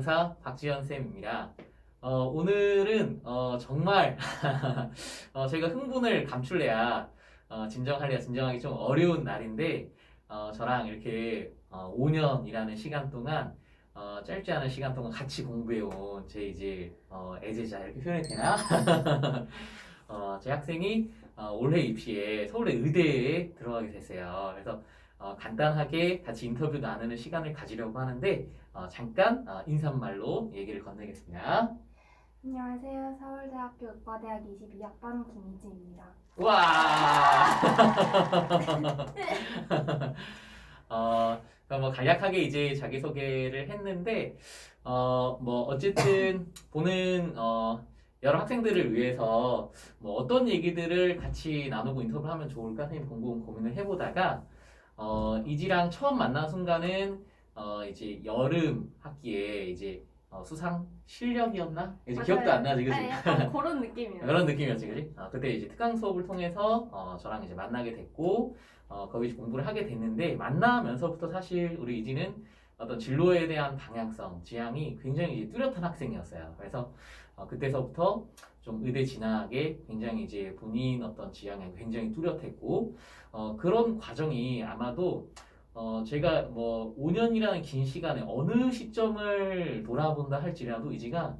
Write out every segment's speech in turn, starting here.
강사 박지현 쌤입니다. 오늘은 정말 저희가 흥분을 감출래야 진정하기 좀 어려운 날인데 저랑 이렇게 5년이라는 시간 동안 짧지 않은 시간 동안 같이 공부해온 제 이제 애제자 이렇게 표현이 되나? 제 학생이 올해 입시에 서울대 의대에 들어가게 됐어요. 그래서 간단하게 같이 인터뷰 나누는 시간을 가지려고 하는데 잠깐 인사말로 얘기를 건네겠습니다. 안녕하세요. 서울대학교 의과대학 22학번 김희지입니다. 와. 그럼 뭐 간략하게 이제 자기소개를 했는데 뭐 어쨌든 보는 여러 학생들을 위해서 뭐 어떤 얘기들을 같이 나누고 인터뷰를 하면 좋을까 선생님 고민을 해보다가 이지랑 처음 만난 순간은 이제 여름 학기에 이제 수상 실력이었나? 이제 맞아요. 기억도 안 나지, 그지? 네, 약간 그런 느낌이에요. 그런 느낌이었지, 그지? 그때 이제 특강 수업을 통해서 저랑 이제 만나게 됐고 거기서 공부를 하게 됐는데 만나면서부터 사실 우리 이지는 어떤 진로에 대한 방향성, 지향이 굉장히 이제 뚜렷한 학생이었어요. 그래서 그때서부터 좀 의대 진학에 굉장히 이제 본인 어떤 지향에 굉장히 뚜렷했고 그런 과정이 아마도 제가 뭐 5년이라는 긴 시간에 어느 시점을 돌아본다 할지라도 이지가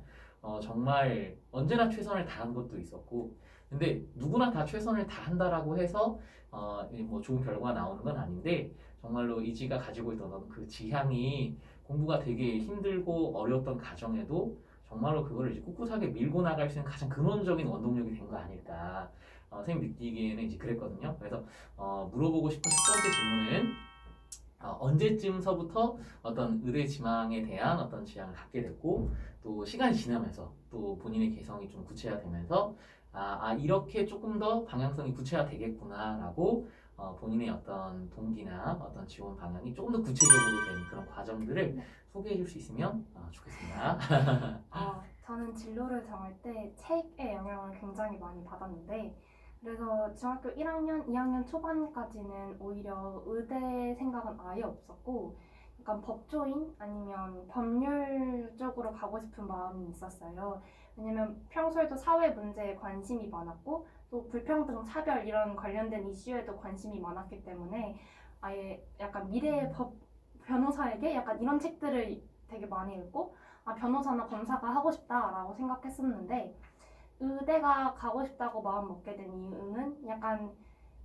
정말 언제나 최선을 다한 것도 있었고 근데 누구나 다 최선을 다한다라고 해서 뭐 좋은 결과가 나오는 건 아닌데 정말로 이지가 가지고 있던 그 지향이 공부가 되게 힘들고 어려웠던 가정에도 정말로 그거를 이제 꿋꿋하게 밀고 나갈 수 있는 가장 근원적인 원동력이 된 거 아닐까 선생님 느끼기에는 이제 그랬거든요. 그래서 물어보고 싶은 첫 번째 질문은 언제쯤서부터 어떤 의대 지망에 대한 어떤 지향을 갖게 됐고 또 시간이 지나면서 또 본인의 개성이 좀 구체화되면서 이렇게 조금 더 방향성이 구체화되겠구나라고 본인의 어떤 동기나 어떤 지원 방향이 조금 더 구체적으로 된 그런 과정들을 소개해 줄 수 있으면 좋겠습니다. 저는 진로를 정할 때 책의 영향을 굉장히 많이 받았는데 그래서 중학교 1학년, 2학년 초반까지는 오히려 의대 생각은 아예 없었고 약간 법조인 아니면 법률 쪽으로 가고 싶은 마음이 있었어요. 왜냐면 평소에도 사회 문제에 관심이 많았고 또 불평등, 차별 이런 관련된 이슈에도 관심이 많았기 때문에 아예 약간 미래의 변호사에게 약간 이런 책들을 되게 많이 읽고 변호사나 검사가 하고 싶다라고 생각했었는데 의대가 가고 싶다고 마음 먹게 된 이유는 약간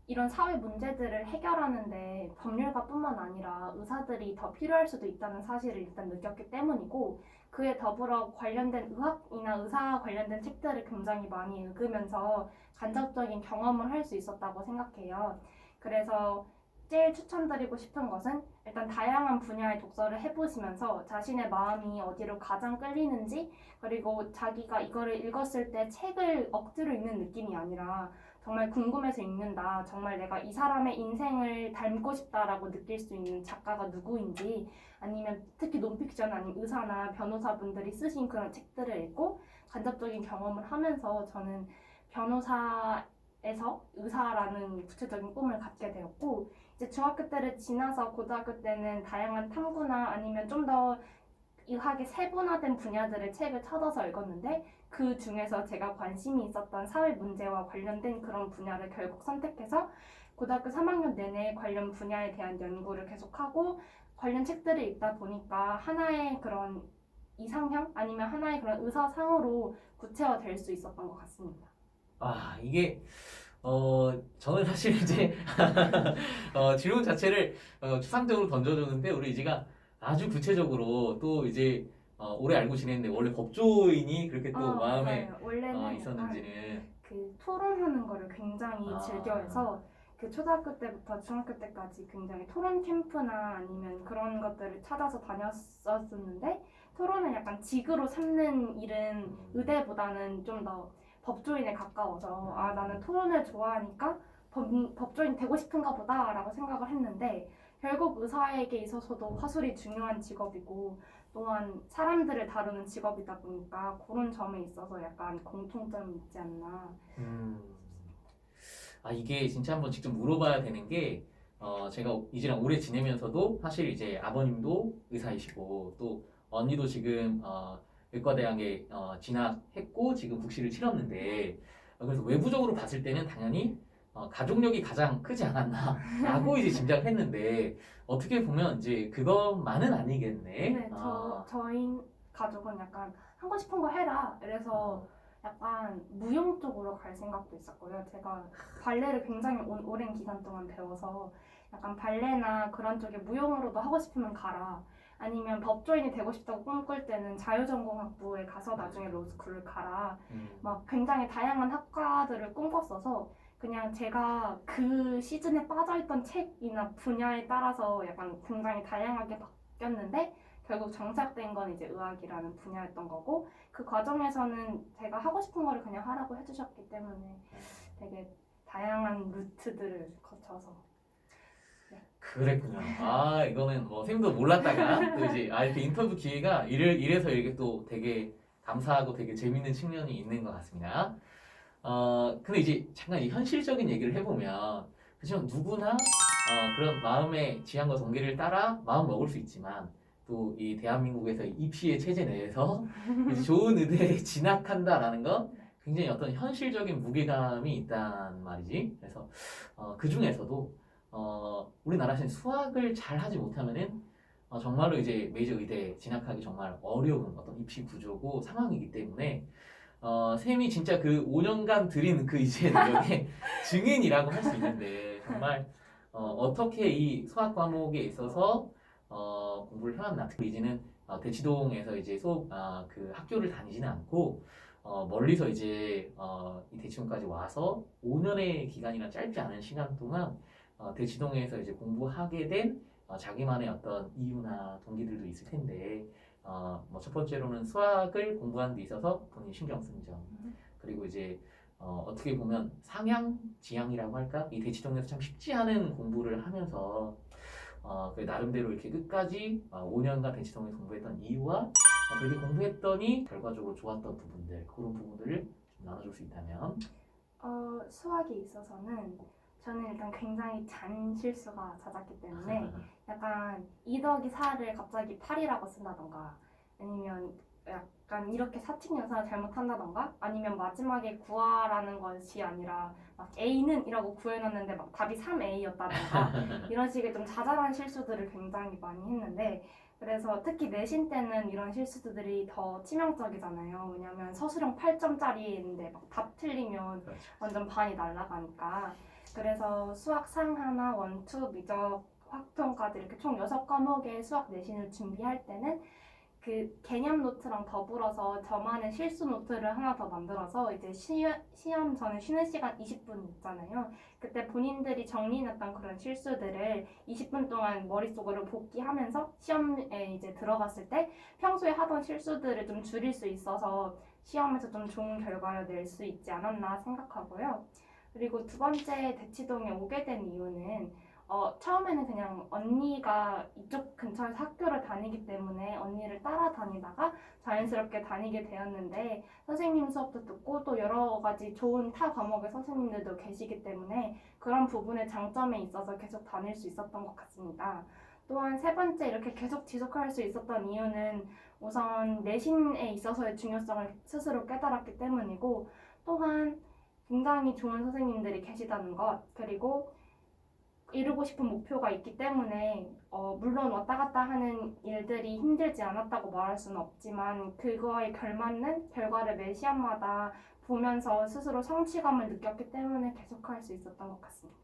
이런 사회 문제들을 해결하는데 법률가뿐만 아니라 의사들이 더 필요할 수도 있다는 사실을 일단 느꼈기 때문이고 그에 더불어 관련된 의학이나 의사 관련된 책들을 굉장히 많이 읽으면서 간접적인 경험을 할 수 있었다고 생각해요. 그래서 제일 추천드리고 싶은 것은 일단 다양한 분야의 독서를 해보시면서 자신의 마음이 어디로 가장 끌리는지 그리고 자기가 이거를 읽었을 때 책을 억지로 읽는 느낌이 아니라 정말 궁금해서 읽는다. 정말 내가 이 사람의 인생을 닮고 싶다라고 느낄 수 있는 작가가 누구인지 아니면 특히 논픽션 아닌 의사나 변호사분들이 쓰신 그런 책들을 읽고 간접적인 경험을 하면서 저는 변호사에서 의사라는 구체적인 꿈을 갖게 되었고 이제 중학교 때를 지나서 고등학교 때는 다양한 탐구나 아니면 좀 더 의학의 세분화된 분야들의 책을 찾아서 읽었는데 그 중에서 제가 관심이 있었던 사회 문제와 관련된 그런 분야를 결국 선택해서 고등학교 3학년 내내 관련 분야에 대한 연구를 계속하고 관련 책들을 읽다 보니까 하나의 그런 이상형 아니면 하나의 그런 의사상으로 구체화될 수 있었던 것 같습니다. 이게 저는 사실 이제 질문 자체를 추상적으로 던져주는데 우리 이지가 아주 구체적으로 또 이제 오래 알고 지냈는데 원래 법조인이 그렇게 또 마음에 맞아요. 원래는 있었는지는 그 토론하는 거를 굉장히 즐겨해서 그 초등학교 때부터 중학교 때까지 굉장히 토론 캠프나 아니면 그런 것들을 찾아서 다녔었는데 토론은 약간 직으로 삼는 일은 의대보다는 좀 더 법조인에 가까워서 나는 토론을 좋아하니까 법조인 되고 싶은가 보다라고 생각을 했는데 결국 의사에게 있어서도 화술이 중요한 직업이고 또한 사람들을 다루는 직업이다 보니까 그런 점에 있어서 약간 공통점이 있지 않나. 이게 진짜 한번 직접 물어봐야 되는 게 제가 이제랑 오래 지내면서도 사실 이제 아버님도 의사이시고 또 언니도 지금 의과대학에 진학했고 지금 국시를 치렀는데 그래서 외부적으로 봤을 때는 당연히 가족력이 가장 크지 않았나라고 이제 짐작을 했는데 어떻게 보면 이제 그것만은 아니겠네. 네, 저희 가족은 약간 하고 싶은 거 해라. 그래서 약간 무용 쪽으로 갈 생각도 있었고요. 제가 발레를 굉장히 오랜 기간 동안 배워서 약간 발레나 그런 쪽에 무용으로도 하고 싶으면 가라. 아니면 법조인이 되고 싶다고 꿈꿀 때는 자유전공학부에 가서 나중에 로스쿨을 가라. 막 굉장히 다양한 학과들을 꿈꿨어서 그냥 제가 그 시즌에 빠져있던 책이나 분야에 따라서 약간 굉장히 다양하게 바뀌었는데 결국 정착된 건 이제 의학이라는 분야였던 거고 그 과정에서는 제가 하고 싶은 거를 그냥 하라고 해주셨기 때문에 되게 다양한 루트들을 거쳐서 그랬군요. 이거는 뭐 쌤도 몰랐다가 또 이제 이렇게 인터뷰 기회가 이래서 이렇게 또 되게 감사하고 되게 재밌는 측면이 있는 것 같습니다. 근데 이제 잠깐 이 현실적인 얘기를 해보면 그렇지만 누구나 그런 마음의 지향과 동기를 따라 마음 먹을 수 있지만 또 이 대한민국에서 입시의 체제 내에서 이제 좋은 의대에 진학한다라는 건 굉장히 어떤 현실적인 무게감이 있단 말이지. 그래서 그 중에서도 우리나라에서는 수학을 잘 하지 못하면은 정말로 이제 메이저 의대에 진학하기 정말 어려운 어떤 입시 구조고 상황이기 때문에 쌤이 진짜 그 5년간 들인 그 이제 노력의 증인이라고 할 수 있는데 정말 어떻게 이 수학 과목에 있어서 공부를 해왔나. 특히 이제는 대치동에서 이제 그 학교를 다니지는 않고 멀리서 이제 이 대치동까지 와서 5년의 기간이나 짧지 않은 시간 동안 대치동에서 이제 공부하게 된 자기만의 어떤 이유나 동기들도 있을 텐데 뭐 첫 번째로는 수학을 공부하는 데 있어서 본인이 신경 쓴 점. 그리고 이제 어떻게 보면 상향, 지향이라고 할까? 이 대치동에서 참 쉽지 않은 공부를 하면서 그 나름대로 이렇게 끝까지 5년간 대치동에서 공부했던 이유와 그렇게 공부했더니 결과적으로 좋았던 부분들, 그런 부분들을 좀 나눠줄 수 있다면. 수학에 있어서는 저는 일단 굉장히 잔 실수가 잦았기 때문에 약간 2 더하기 4를 갑자기 8이라고 쓴다던가 아니면 약간 이렇게 사칙 연산을 잘못한다던가 아니면 마지막에 구하라는 것이 아니라 막 A는 이라고 구해놨는데 막 답이 3A였다던가 이런 식의 좀 자잘한 실수들을 굉장히 많이 했는데 그래서 특히 내신 때는 이런 실수들이 더 치명적이잖아요. 왜냐하면 서술형 8점짜리인데 막 답 틀리면 그렇죠. 완전 반이 날아가니까 그래서 수학 상하나 원투, 미적, 확통까지 이렇게 총 6과목의 수학 내신을 준비할 때는 그 개념 노트랑 더불어서 저만의 실수 노트를 하나 더 만들어서 이제 시험 전에 쉬는 시간 20분 있잖아요. 그때 본인들이 정리해놨던 그런 실수들을 20분 동안 머릿속으로 복기하면서 시험에 이제 들어갔을 때 평소에 하던 실수들을 좀 줄일 수 있어서 시험에서 좀 좋은 결과를 낼 수 있지 않았나 생각하고요. 그리고 두 번째 대치동에 오게 된 이유는 처음에는 그냥 언니가 이쪽 근처에서 학교를 다니기 때문에 언니를 따라다니다가 자연스럽게 다니게 되었는데 선생님 수업도 듣고 또 여러 가지 좋은 타 과목의 선생님들도 계시기 때문에 그런 부분의 장점에 있어서 계속 다닐 수 있었던 것 같습니다. 또한 세 번째 이렇게 계속 지속할 수 있었던 이유는 우선 내신에 있어서의 중요성을 스스로 깨달았기 때문이고 또한 굉장히 좋은 선생님들이 계시다는 것 그리고 이루고 싶은 목표가 있기 때문에 물론 왔다 갔다 하는 일들이 힘들지 않았다고 말할 수는 없지만 그거에 걸맞는 결과를 매 시험마다 보면서 스스로 성취감을 느꼈기 때문에 계속할 수 있었던 것 같습니다.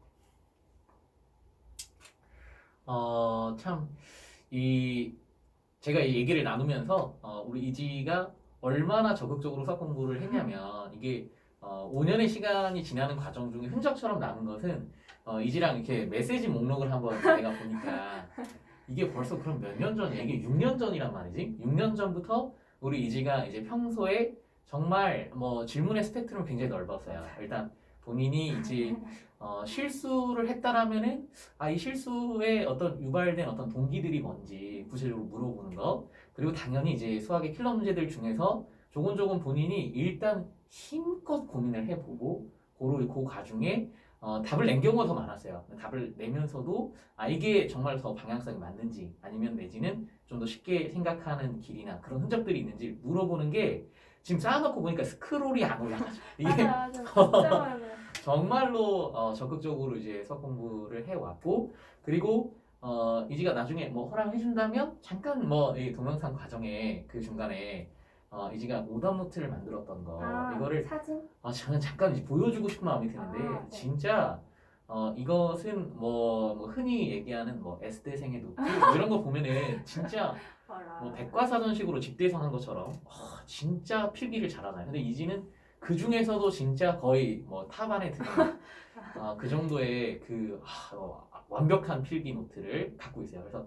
제가 이 얘기를 나누면서 우리 이지가 얼마나 적극적으로 수학 공부를 했냐면 이게 5년의 시간이 지나는 과정 중에 흔적처럼 남은 것은 이지랑 이렇게 메시지 목록을 한번 내가 보니까 이게 벌써 그럼 몇 년 전이야? 이게 6년 전이란 말이지? 6년 전부터 우리 이지가 이제 평소에 정말 뭐 질문의 스펙트럼이 굉장히 넓었어요. 일단 본인이 이제 실수를 했다라면은 이 실수에 어떤 유발된 어떤 동기들이 뭔지 구체적으로 물어보는 거 그리고 당연히 이제 수학의 킬러 문제들 중에서 조곤조곤 본인이 일단 힘껏 고민을 해보고 그 과중에 답을 낸 경우가 더 많았어요. 답을 내면서도 이게 정말 더 방향성이 맞는지 아니면 내지는 좀 더 쉽게 생각하는 길이나 그런 흔적들이 있는지 물어보는 게 지금 쌓아놓고 보니까 스크롤이 안 올라가죠. 이게 맞아, 맞아. 진짜 많아요. 정말로 적극적으로 이제 수학 공부를 해왔고 그리고 이지가 나중에 뭐 허락해준다면 잠깐 뭐 이 동영상 과정에 그 중간에 이지가 오답 노트를 만들었던 거 이거를 사진? 저는 잠깐 이제 보여주고 싶은 마음이 드는데 네. 진짜 이것은 뭐 흔히 얘기하는 뭐 S대생의 노트 뭐 이런 거 보면은 진짜 뭐 백과사전식으로 집대성한 것처럼 진짜 필기를 잘하나요? 근데 이지는 그 중에서도 진짜 거의 뭐 탑안에 드는 그 정도의 완벽한 필기 노트를 갖고 있어요. 그래서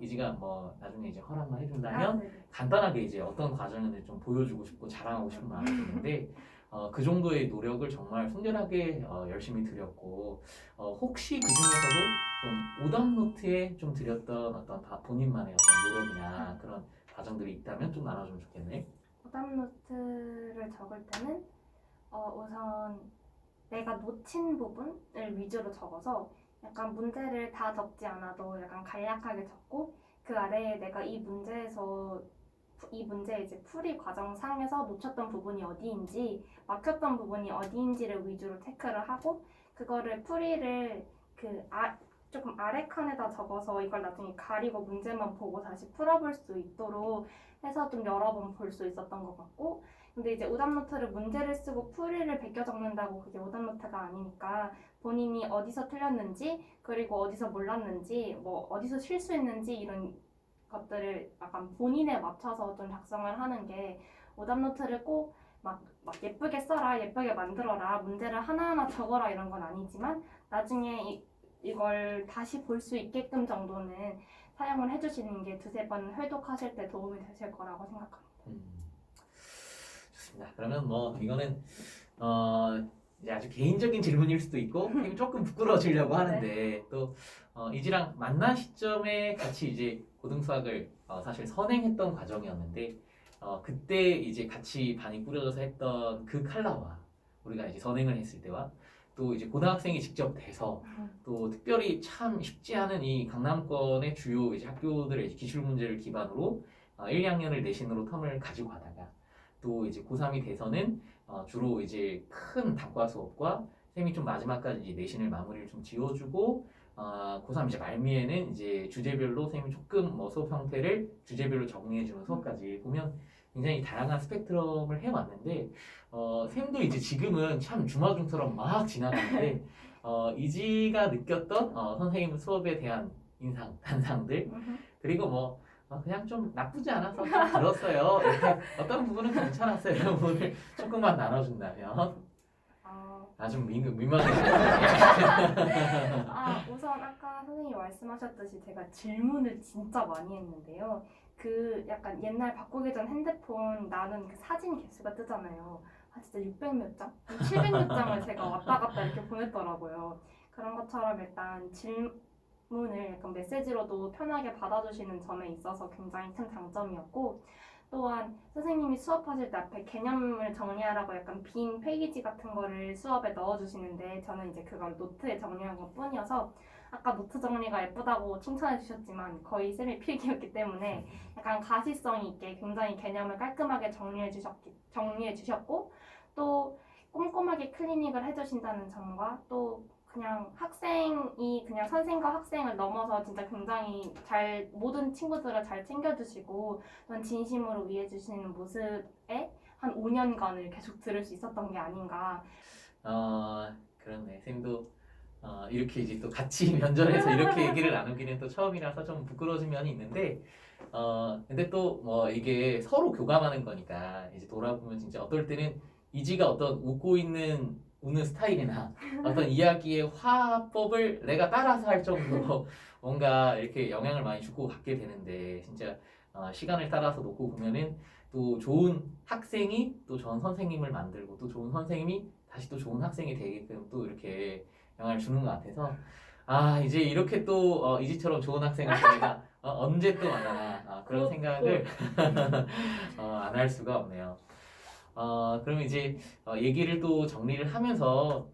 이지가 뭐 나중에 이제 허락만 해준다면 네네. 간단하게 이제 어떤 과정인지 좀 보여주고 싶고 자랑하고 싶은 마음이 드는데 그 정도의 노력을 정말 순결하게 열심히 드렸고 혹시 그 중에서도 좀 오답 노트에 좀 드렸던 어떤 본인만의 어떤 노력이나 그런 과정들이 있다면 좀 나눠주면 좋겠네. 오답 노트를 적을 때는 우선 내가 놓친 부분을 위주로 적어서 약간 문제를 다 적지 않아도 약간 간략하게 적고 그 아래에 내가 이 문제 이제 풀이 과정상에서 놓쳤던 부분이 어디인지 막혔던 부분이 어디인지를 위주로 체크를 하고 그거를 풀이를 조금 아래 칸에다 적어서 이걸 나중에 가리고 문제만 보고 다시 풀어볼 수 있도록 해서 좀 여러 번 볼 수 있었던 것 같고 근데 이제 오답노트를 문제를 쓰고 풀이를 베껴 적는다고 그게 오답노트가 아니니까 본인이 어디서 틀렸는지 그리고 어디서 몰랐는지 뭐 어디서 실수했는지 이런 것들을 약간 본인에 맞춰서 좀 작성을 하는 게 오답노트를 꼭 막 예쁘게 써라 예쁘게 만들어라 문제를 하나하나 적어라 이런 건 아니지만 나중에 이걸 다시 볼 수 있게끔 정도는 사용을 해주시는 게 두세 번 회독하실 때 도움이 되실 거라고 생각합니다. 좋습니다. 그러면 뭐 이거는 이제 아주 개인적인 질문일 수도 있고 조금 부끄러워지려고 하는데 또 이지랑 만난 시점에 같이 이제 고등수학을 사실 선행했던 과정이었는데 그때 이제 같이 반이 꾸려져서 했던 그 칼라와 우리가 이제 선행을 했을 때와 또 이제 고등학생이 직접 돼서 또 특별히 참 쉽지 않은 이 강남권의 주요 이제 학교들의 기출 문제를 기반으로 1, 2학년을 내신으로 텀을 가지고 가다가 또 이제 고3이 돼서는 주로 이제 큰 단과 수업과 쌤이 좀 마지막까지 이제 내신을 마무리를 좀 지어주고 고3 이제 말미에는 이제 주제별로 쌤이 조금 뭐 수업 형태를 주제별로 정리해주는 수업까지 보면 굉장히 다양한 스펙트럼을 해왔는데 쌤도 이제 지금은 참 주마등처럼 막 지나가는데 이지가 느꼈던 선생님 수업에 대한 인상, 단상들 그리고 뭐 그냥 좀 나쁘지 않아서 좀 들었어요. 이렇게 어떤 부분은 괜찮았어요. 이런 부분을 조금만 나눠준다면 좀 민망해요. 우선 아까 선생님이 말씀하셨듯이 제가 질문을 진짜 많이 했는데요. 그 약간 옛날 바꾸기 전 핸드폰 나눈 그 사진 개수가 뜨잖아요. 진짜 600몇 장? 700몇 장을 제가 왔다 갔다 이렇게 보냈더라고요. 그런 것처럼 일단 질문을 약간 메시지로도 편하게 받아주시는 점에 있어서 굉장히 큰 장점이었고 또한 선생님이 수업하실 때 앞에 개념을 정리하라고 약간 빈 페이지 같은 거를 수업에 넣어주시는데 저는 이제 그걸 노트에 정리한 것 뿐이어서 아까 노트 정리가 예쁘다고 칭찬해 주셨지만 거의 쌤의 필기였기 때문에 약간 가시성 있게 굉장히 개념을 깔끔하게 정리해 주셨고 또 꼼꼼하게 클리닉을 해주신다는 점과 또 그냥 학생이 그냥 선생과 학생을 넘어서 진짜 굉장히 모든 친구들을 잘 챙겨주시고 또 진심으로 위해주시는 모습에 한 5년간을 계속 들을 수 있었던 게 아닌가. 그렇네. 쌤도 이렇게 이제 또 같이 면전에서 이렇게 얘기를 나누기는 또 처음이라서 좀 부끄러워진 면이 있는데 근데 또 뭐 이게 서로 교감하는 거니까 이제 돌아보면 진짜 어떨 때는 이지가 어떤 우는 스타일이나 어떤 이야기의 화법을 내가 따라서 할 정도로 뭔가 이렇게 영향을 많이 주고 받게 되는데 진짜 시간을 따라서 놓고 보면은 또 좋은 학생이 또 좋은 선생님을 만들고 또 좋은 선생님이 다시 또 좋은 학생이 되게끔 또 이렇게 영향을 주는 것 같아서 이제 이렇게 또 이지처럼 좋은 학생을 또 내가 언제 또 만나나 그런 생각을 안 할 수가 없네요. 그러면 이제 얘기를 또 정리를 하면서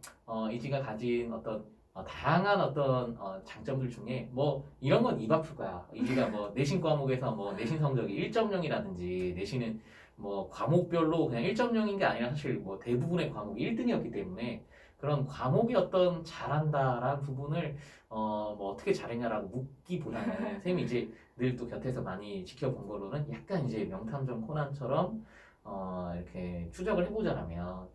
이지가 가진 어떤 다양한 어떤 장점들 중에 뭐 이런 건 입 아플 거야. 이지가 뭐 내신 과목에서 뭐 내신 성적이 1.0이라든지 내신은 뭐 과목별로 그냥 1.0인 게 아니라 사실 뭐 대부분의 과목이 1등이었기 때문에 그런 과목이 어떤 잘한다라는 부분을 뭐 어떻게 잘했냐라고 묻기보다는 쌤이 이제 늘 또 곁에서 많이 지켜본 거로는 약간 이제 명탐정 코난처럼 이렇게 추적을 해보자라면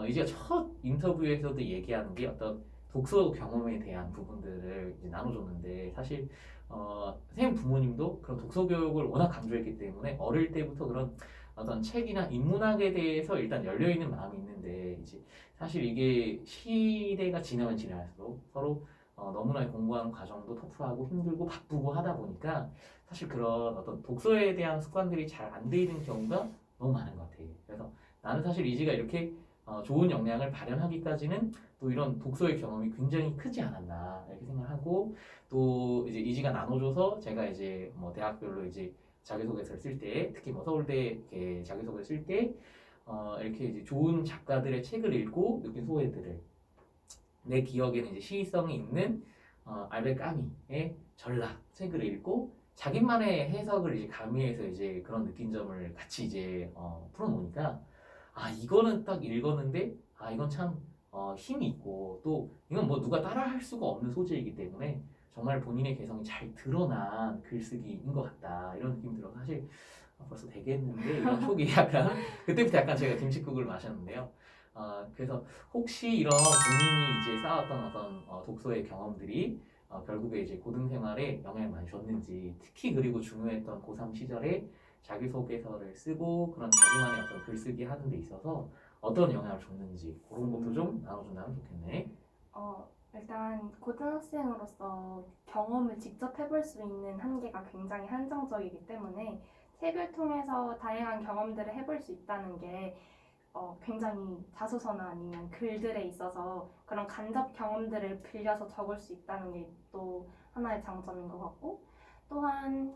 이제 첫 인터뷰에서도 얘기하는 게 어떤 독서 경험에 대한 부분들을 이제 나눠줬는데 사실 쌤 부모님도 그런 독서 교육을 워낙 강조했기 때문에 어릴 때부터 그런 어떤 책이나 인문학에 대해서 일단 열려 있는 마음이 있는데 이제 사실 이게 시대가 지나면 지날수록 서로 너무나 공부하는 과정도 터프하고 힘들고 바쁘고 하다 보니까 사실 그런 어떤 독서에 대한 습관들이 잘 안 돼 있는 경우가 너무 많은 것 같아요. 그래서 나는 사실 이지가 이렇게 좋은 역량을 발현하기까지는 또 이런 독서의 경험이 굉장히 크지 않았나 이렇게 생각하고 또 이제 이지가 나눠줘서 제가 이제 뭐 대학별로 이제 자기소개서를 쓸 때 특히 뭐 서울대 이렇게 자기소개 쓸 때 이렇게 이제 좋은 작가들의 책을 읽고 느낀 소회들을 내 기억에는 이제 시의성이 있는 알베르 까미의 전락 책을 읽고 자기만의 해석을 이제 가미해서 이제 그런 느낀 점을 같이 이제 풀어놓으니까 이거는 딱 읽었는데 이건 참 힘이 있고 또 이건 뭐 누가 따라할 수가 없는 소재이기 때문에 정말 본인의 개성이 잘 드러난 글쓰기인 것 같다 이런 느낌이 들어서 사실 벌써 되겠는데 이런 초기 약간 그때부터 약간 제가 김칫국을 마셨는데요. 그래서 혹시 이런 본인이 이제 쌓았던 어떤 독서의 경험들이 결국에 이제 고등 생활에 영향을 많이 줬는지 특히 그리고 중요했던 고3 시절에 자기소개서를 쓰고 그런 자기만의 어떤 글쓰기 하는 데 있어서 어떤 영향을 줬는지 그런 것도 좀 나눠준다면 좋겠네. 일단 고등학생으로서 경험을 직접 해볼 수 있는 한계가 굉장히 한정적이기 때문에 책을 통해서 다양한 경험들을 해볼 수 있다는 게 굉장히 자소서나 아니면 글들에 있어서 그런 간접 경험들을 빌려서 적을 수 있다는 게 또 하나의 장점인 것 같고 또한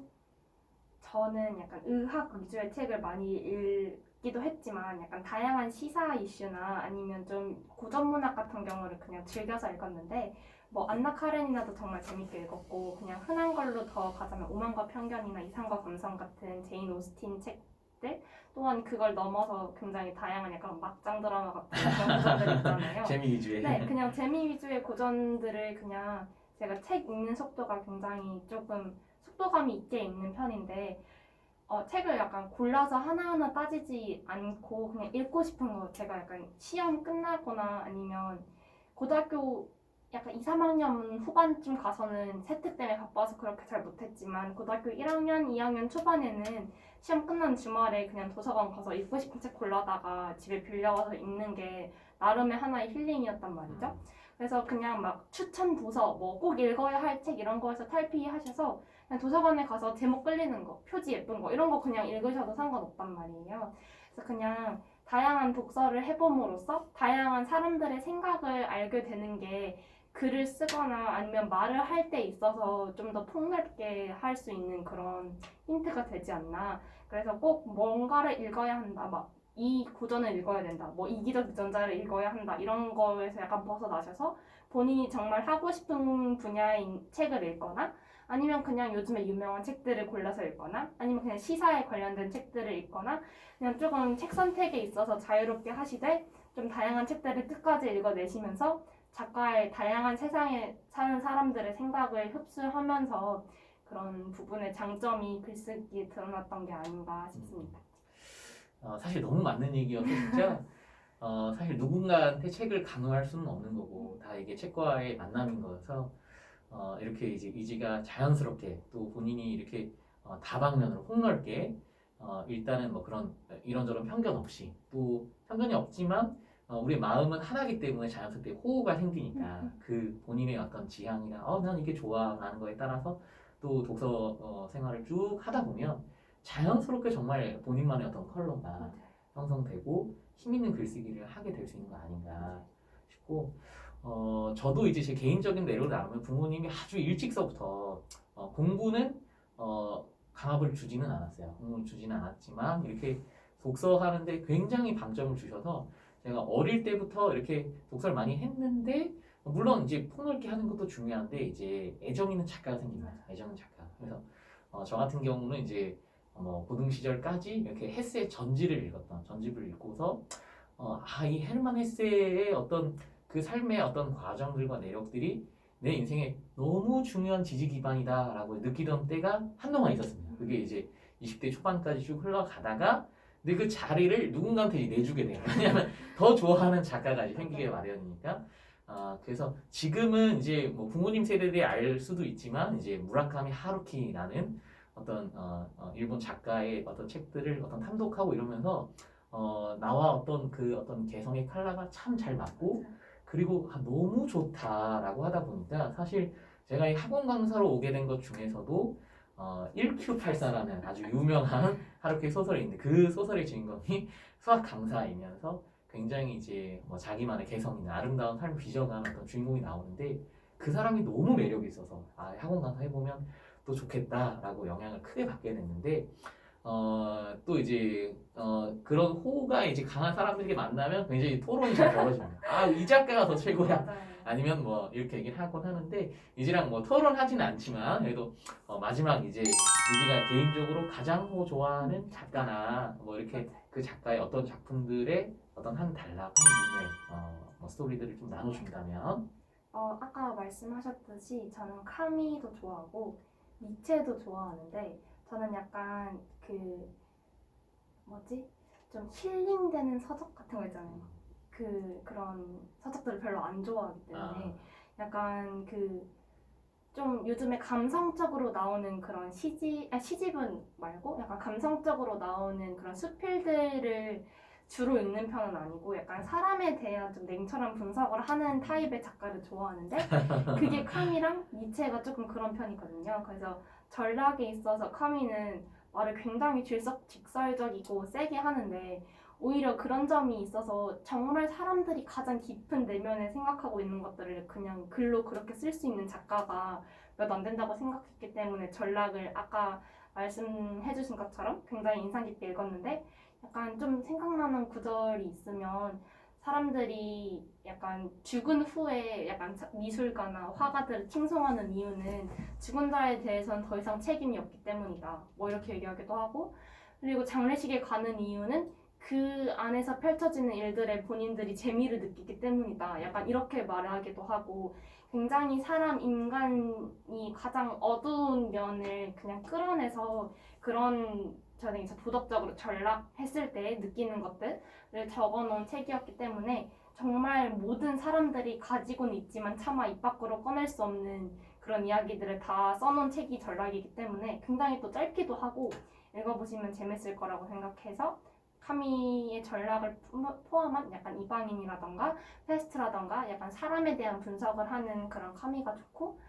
저는 약간 의학 위주의 책을 많이 읽기도 했지만 약간 다양한 시사 이슈나 아니면 좀 고전 문학 같은 경우를 그냥 즐겨서 읽었는데 뭐 안나 카레니나도 정말 재밌게 읽었고 그냥 흔한 걸로 더 가자면 오만과 편견이나 이상과 감성 같은 제인 오스틴 책들 또한 그걸 넘어서 굉장히 다양한 약간 막장 드라마 같은 그런 고전들 있잖아요. 재미 위주의. 네, 그냥 재미 위주의 고전들을 그냥 제가 책 읽는 속도가 굉장히 조금 속도감이 있게 읽는 편인데 책을 약간 골라서 하나하나 따지지 않고 그냥 읽고 싶은 거 제가 약간 시험 끝나거나 아니면 고등학교 약간 2, 3학년 후반쯤 가서는 세특 때문에 바빠서 그렇게 잘 못했지만 고등학교 1학년, 2학년 초반에는 시험 끝난 주말에 그냥 도서관 가서 읽고 싶은 책 골라다가 집에 빌려와서 읽는 게 나름의 하나의 힐링이었단 말이죠. 그래서 그냥 막 추천 도서, 뭐 꼭 읽어야 할 책 이런 거에서 탈피하셔서 그냥 도서관에 가서 제목 끌리는 거, 표지 예쁜 거 이런 거 그냥 읽으셔도 상관없단 말이에요. 그래서 그냥 다양한 독서를 해봄으로써 다양한 사람들의 생각을 알게 되는 게 글을 쓰거나 아니면 말을 할 때 있어서 좀 더 폭넓게 할 수 있는 그런 힌트가 되지 않나. 그래서 꼭 뭔가를 읽어야 한다. 막 이 고전을 읽어야 된다. 뭐 이기적 유전자를 읽어야 한다. 이런 거에서 약간 벗어나셔서 본인이 정말 하고 싶은 분야의 책을 읽거나 아니면 그냥 요즘에 유명한 책들을 골라서 읽거나 아니면 그냥 시사에 관련된 책들을 읽거나 그냥 조금 책 선택에 있어서 자유롭게 하시되 좀 다양한 책들을 끝까지 읽어내시면서 작가의 다양한 세상에 사는 사람들의 생각을 흡수하면서 그런 부분의 장점이 글쓰기에 드러났던 게 아닌가 싶습니다. 사실 너무 맞는 얘기여서 진짜 사실 누군가한테 책을 강요할 수는 없는 거고 다 이게 책과의 만남인 거여서 이렇게 이제 이지가 자연스럽게 또 본인이 이렇게 다방면으로 폭넓게 일단은 뭐 그런 이런저런 편견 없이 또 편견이 없지만 우리 마음은 하나기 때문에 자연스럽게 호호가 생기니까 그 본인의 어떤 지향이나 난 이게 좋아라는 거에 따라서 또 독서 생활을 쭉 하다 보면 자연스럽게 정말 본인만의 어떤 컬러가 형성되고 힘 있는 글쓰기를 하게 될 수 있는 거 아닌가 싶고 저도 이제 제 개인적인 내용을 나누면 부모님이 아주 일찍서부터 공부는 강압을 주지는 않았어요. 공부를 주지는 않았지만 이렇게 독서 하는데 굉장히 방점을 주셔서 제가 어릴 때부터 이렇게 독서를 많이 했는데 물론 이제 폭넓게 하는 것도 중요한데 이제 애정 있는 작가가 생깁니다. 애정 있는 작가. 그래서 저 같은 경우는 이제 뭐 고등 시절까지 이렇게 헤세의 전지를 읽었던 전집을 읽고서 이 헤르만 헤세의 어떤 그 삶의 어떤 과정들과 내력들이 내 인생에 너무 중요한 지지 기반이다라고 느끼던 때가 한동안 있었습니다. 그게 이제 20대 초반까지 쭉 흘러가다가 근데 그 자리를 누군가한테 내주게 돼요. 왜냐하면 더 좋아하는 작가가 이제 생기게 마련이니까. 그래서 지금은 이제 뭐 부모님 세대들이 알 수도 있지만 이제 무라카미 하루키라는 어떤 일본 작가의 어떤 책들을 어떤 탐독하고 이러면서 나와 어떤 개성의 컬러가 참 잘 맞고 그리고 너무 좋다라고 하다 보니까 사실 제가 이 학원 강사로 오게 된 것 중에서도 1Q84라는 아주 유명한 하루키 소설이 있는데 그 소설의 주인공이 수학 강사이면서 굉장히 이제 뭐 자기만의 개성 있는 아름다운 삶을 빚어가는 어떤 주인공이 나오는데 그 사람이 너무 매력이 있어서 학원 강사 해보면 또 좋겠다라고 영향을 크게 받게 됐는데 또 이제 그런 호가 이제 강한 사람들이 만나면 굉장히 토론이 잘 벌어집니다. 이 작가가 더 최고야. 맞아요. 아니면 뭐 이렇게 얘기를 하곤 하는데 이지랑 뭐 토론하지는 않지만 그래도 마지막 이제 이지가 개인적으로 가장 좋아하는 작가나 뭐 이렇게 그 작가의 어떤 작품들의 어떤 한 단락, 한 인물, 뭐 스토리들을 좀 나눠준다면 아까 말씀하셨듯이 저는 카미도 좋아하고 니체도 좋아하는데 저는 약간 좀 힐링되는 서적 같은 거 있잖아요. 그런 서적들을 별로 안 좋아하기 때문에 약간 좀 요즘에 감성적으로 나오는 그런 시집은 말고 약간 감성적으로 나오는 그런 수필들을 주로 읽는 편은 아니고 약간 사람에 대한 좀 냉철한 분석을 하는 타입의 작가를 좋아하는데 그게 카미랑 니체가 조금 그런 편이거든요. 그래서 전략에 있어서 카미는 말을 굉장히 직설적이고 세게 하는데 오히려 그런 점이 있어서 정말 사람들이 가장 깊은 내면에 생각하고 있는 것들을 그냥 글로 그렇게 쓸 수 있는 작가가 몇 안 된다고 생각했기 때문에 전략을 아까 말씀해주신 것처럼 굉장히 인상 깊게 읽었는데 약간 좀 생각나는 구절이 있으면 사람들이 약간 죽은 후에 약간 미술가나 화가들을 칭송하는 이유는 죽은 자에 대해서는 더 이상 책임이 없기 때문이다. 뭐 이렇게 얘기하기도 하고 그리고 장례식에 가는 이유는 그 안에서 펼쳐지는 일들에 본인들이 재미를 느끼기 때문이다. 약간 이렇게 말하기도 하고 굉장히 인간이 가장 어두운 면을 그냥 끌어내서 그런 저는 이제 도덕적으로 전락했을 때 느끼는 것들을 적어놓은 책이었기 때문에 정말 모든 사람들이 가지고는 있지만 차마 입 밖으로 꺼낼 수 없는 그런 이야기들을 다 써놓은 책이 전락이기 때문에 굉장히 또 짧기도 하고 읽어보시면 재밌을 거라고 생각해서 카미의 전락을 포함한 약간 이방인이라던가 페스트라던가 약간 사람에 대한 분석을 하는 그런 카미가 좋고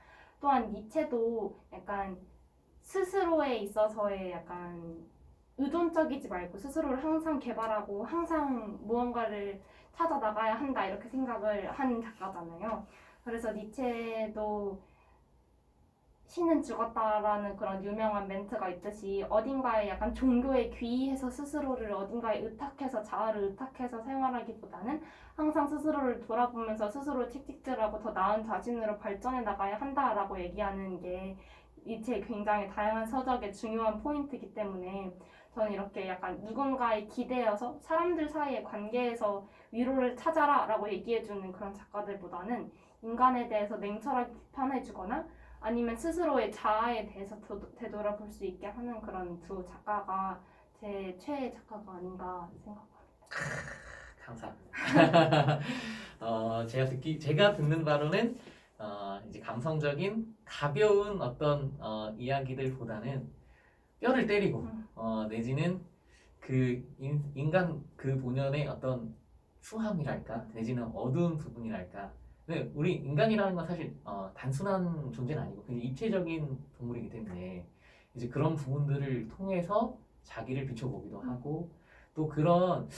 또한 니체도 약간 스스로에 있어서의 약간 의존적이지 말고 스스로를 항상 개발하고 항상 무언가를 찾아 나가야 한다 이렇게 생각을 하는 작가잖아요. 그래서 니체도 신은 죽었다라는 그런 유명한 멘트가 있듯이 어딘가에 약간 종교에 귀의해서 스스로를 어딘가에 의탁해서 자아를 의탁해서 생활하기보다는 항상 스스로를 돌아보면서 스스로 채찍질하고 더 나은 자신으로 발전해 나가야 한다라고 얘기하는 게 니체의 굉장히 다양한 서적의 중요한 포인트이기 때문에 저는 이렇게 약간 누군가에 기대어서 사람들 사이의 관계에서 위로를 찾아라 라고 얘기해주는 그런 작가들보다는 인간에 대해서 냉철하게 비판해주거나 아니면 스스로의 자아에 대해서 되돌아볼 수 있게 하는 그런 두 작가가 제 최애 작가가 아닌가 생각합니다. 감사합니다. 제가 듣는 바로는 이제 감성적인 가벼운 어떤 이야기들보다는 뼈를 때리고 내지는 그 인간 그 본연의 어떤 추함이랄까 내지는 어두운 부분이랄까. 근데 우리 인간이라는 건 사실 단순한 존재는 아니고 굉장히 입체적인 동물이기 때문에 이제 그런 부분들을 통해서 자기를 비춰보기도 하고 또 그런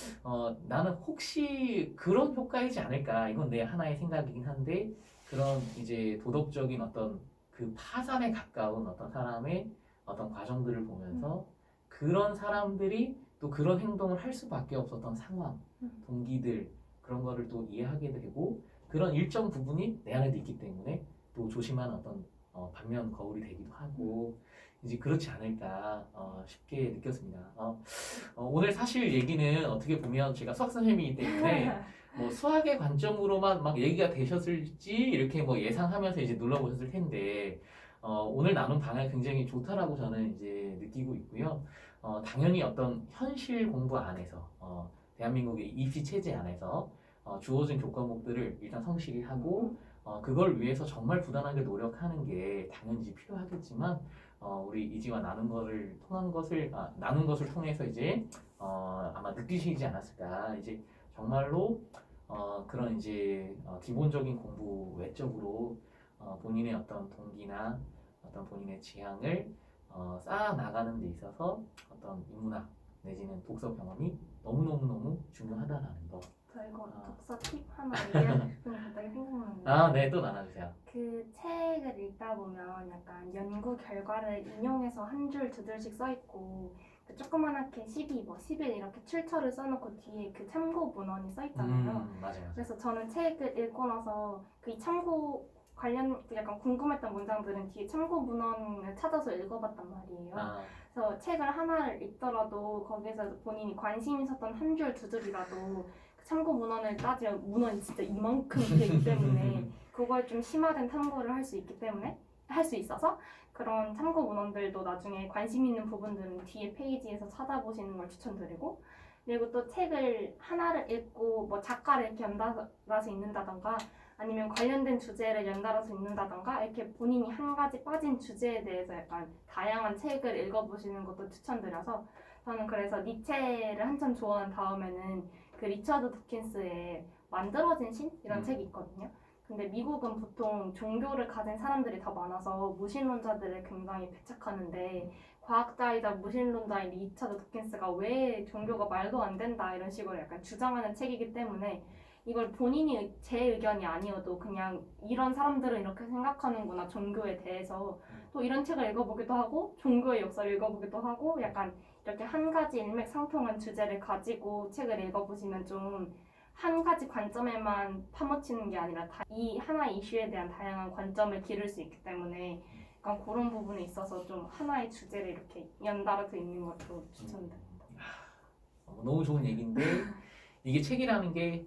나는 혹시 그런 효과이지 않을까 이건 내 하나의 생각이긴 한데 그런 이제 도덕적인 어떤 그 파산에 가까운 어떤 사람의 어떤 과정들을 보면서 그런 사람들이 또 그런 행동을 할 수밖에 없었던 상황, 동기들 그런 거를 또 이해하게 되고 그런 일정 부분이 내 안에도 있기 때문에 또 조심하는 어떤 반면 거울이 되기도 하고 이제 그렇지 않을까 쉽게 느꼈습니다. 오늘 사실 얘기는 어떻게 보면 제가 수학 선생님이기 때문에 뭐 수학의 관점으로만 막 얘기가 되셨을지 이렇게 뭐 예상하면서 이제 눌러보셨을 텐데 오늘 나눈 방향 굉장히 좋다라고 저는 이제 느끼고 있고요. 당연히 어떤 현실 공부 안에서 대한민국의 입시 체제 안에서 주어진 교과목들을 일단 성실히 하고 그걸 위해서 정말 부단하게 노력하는 게 당연히 필요하겠지만 우리 이지와 나눈 것을 통해서 이제 아마 느끼시지 않았을까 이제 정말로 그런 이제 기본적인 공부 외적으로 본인의 어떤 동기나 어떤 본인의 지향을 쌓아 나가는 데 있어서 어떤 인문학 내지는 독서 경험이 너무너무너무 중요하다라는 거. 저 이거 독서 팁 하나 얘기하고 갑자기 생각나는데 네, 또 나눠주세요. 그 책을 읽다 보면 약간 연구 결과를 인용해서 한 줄 두 줄씩 써 있고 그 조그만하게 12, 뭐 11 이렇게 출처를 써놓고 뒤에 그 참고 문헌이 써 있잖아요. 맞아요. 그래서 저는 책을 읽고 나서 그 참고 관련 그 약간 궁금했던 문장들은 뒤에 참고 문헌을 찾아서 읽어봤단 말이에요. 그래서 책을 하나를 읽더라도 거기에서 본인이 관심 있었던 한 줄 두 줄이라도 그 참고 문헌을 따지면 문헌이 진짜 이만큼 되기 때문에 그걸 좀 심화된 탐구를 할 수 있기 때문에 할 수 있어서 그런 참고 문헌들도 나중에 관심 있는 부분들은 뒤에 페이지에서 찾아보시는 걸 추천드리고 그리고 또 책을 하나를 읽고 뭐 작가를 이렇게 연달아서 읽는다던가 아니면 관련된 주제를 연달아서 읽는다던가 이렇게 본인이 한 가지 빠진 주제에 대해서 약간 다양한 책을 읽어보시는 것도 추천드려서 저는 그래서 니체를 한참 좋아한 다음에는 그 리처드 도킨스의 만들어진 신? 이런 책이 있거든요. 근데 미국은 보통 종교를 가진 사람들이 더 많아서 무신론자들을 굉장히 배척하는데 과학자이자 무신론자인 리처드 도킨스가 왜 종교가 말도 안 된다 이런 식으로 약간 주장하는 책이기 때문에 이걸 본인이 제 의견이 아니어도 그냥 이런 사람들은 이렇게 생각하는구나 종교에 대해서 또 이런 책을 읽어보기도 하고 종교의 역사를 읽어보기도 하고 약간 이렇게 한 가지 일맥상통한 주제를 가지고 책을 읽어보시면 좀 한 가지 관점에만 파묻히는 게 아니라 이 하나의 이슈에 대한 다양한 관점을 기를 수 있기 때문에 약간 그런 부분에 있어서 좀 하나의 주제를 이렇게 연달아서 읽는 것도 추천드립니다. 너무 좋은 얘기인데 이게 책이라는 게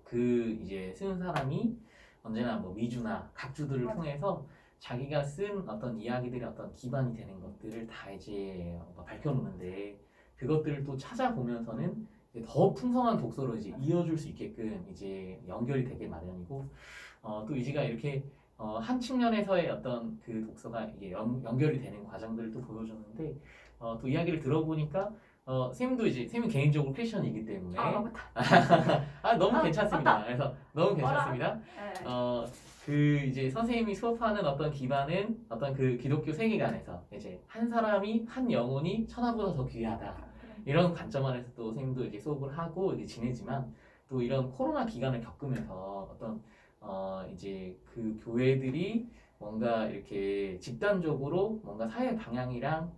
그 이제 쓰는 사람이 언제나 뭐 미주나 각주들을 맞아. 통해서 자기가 쓴 어떤 이야기들의 어떤 기반이 되는 것들을 다 이제 밝혀놓는데 그것들을 또 찾아보면서는 이제 더 풍성한 독서로 이제 이어줄 수 있게끔 이제 연결이 되게 마련이고 또 이제가 이렇게 한 측면에서의 어떤 그 독서가 이게 연결이 되는 과정들을 또 보여줬는데 또 이야기를 들어보니까 쌤도 이제 쌤이 개인적으로 패션이기 때문에 너무 괜찮습니다. 맞다. 그래서 너무 괜찮습니다. 네. 그 이제 선생님이 수업하는 어떤 기반은 어떤 그 기독교 세계관에서 이제 한 사람이 한 영혼이 천하보다 더 귀하다 이런 관점 안에서 또 선생님도 이제 수업을 하고 이제 지내지만 또 이런 코로나 기간을 겪으면서 어떤 이제 그 교회들이 뭔가 이렇게 집단적으로 뭔가 사회 방향이랑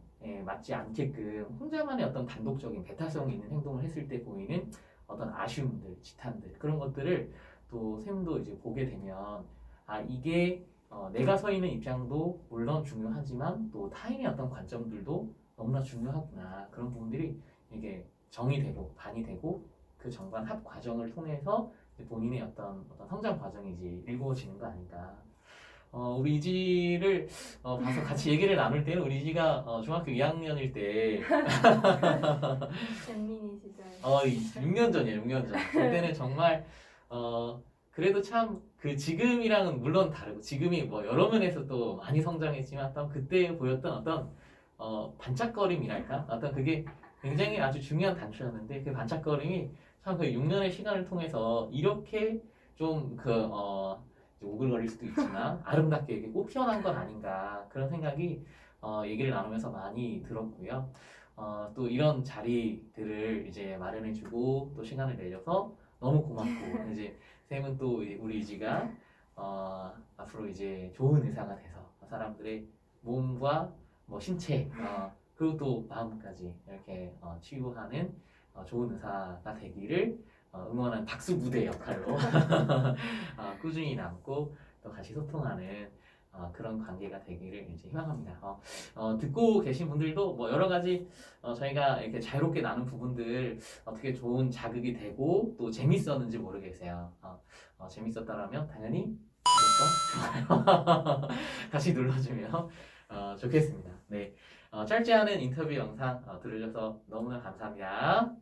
맞지 않게끔 혼자만의 어떤 단독적인 배타성이 있는 행동을 했을 때 보이는 어떤 아쉬움들, 지탄들 그런 것들을 또 쌤도 이제 보게 되면 이게 내가 서 있는 입장도 물론 중요하지만 또 타인의 어떤 관점들도 너무나 중요하구나 그런 부분들이 이게 정이 되고 반이 되고 그 정관 합 과정을 통해서 본인의 어떤 성장 과정이 이제 일구어지는 거 아닌가. 우리 이지를 봐서 같이 얘기를 나눌 때는 우리 이지가 중학교 2학년일 때 잼민이 시절 6년 전이에요, 6년 전. 그때는 정말 그래도 참 그 지금이랑은 물론 다르고 지금이 뭐 여러 면에서 또 많이 성장했지만 또 그때 보였던 어떤 반짝거림이랄까? 어떤 그게 굉장히 아주 중요한 단추였는데 그 반짝거림이 참 그 6년의 시간을 통해서 이렇게 좀 오글거릴 수도 있지만 아름답게 이렇게 꽃 피어난 건 아닌가 그런 생각이 얘기를 나누면서 많이 들었고요. 또 이런 자리들을 이제 마련해주고 또 시간을 내줘서 너무 고맙고 이제 쌤은 또 우리 이지가 앞으로 이제 좋은 의사가 돼서 사람들의 몸과 뭐 신체 그리고 또 마음까지 이렇게 치유하는 좋은 의사가 되기를 응원하는 박수 무대 역할로 꾸준히 남고 또 같이 소통하는 그런 관계가 되기를 이제 희망합니다. 듣고 계신 분들도 뭐 여러 가지 저희가 이렇게 자유롭게 나눈 부분들 어떻게 좋은 자극이 되고 또 재밌었는지 모르겠어요. 재밌었다라면 당연히 구독과 좋아요 다시 눌러주면 좋겠습니다. 네, 짧지 않은 인터뷰 영상 들으셔서 너무나 감사합니다.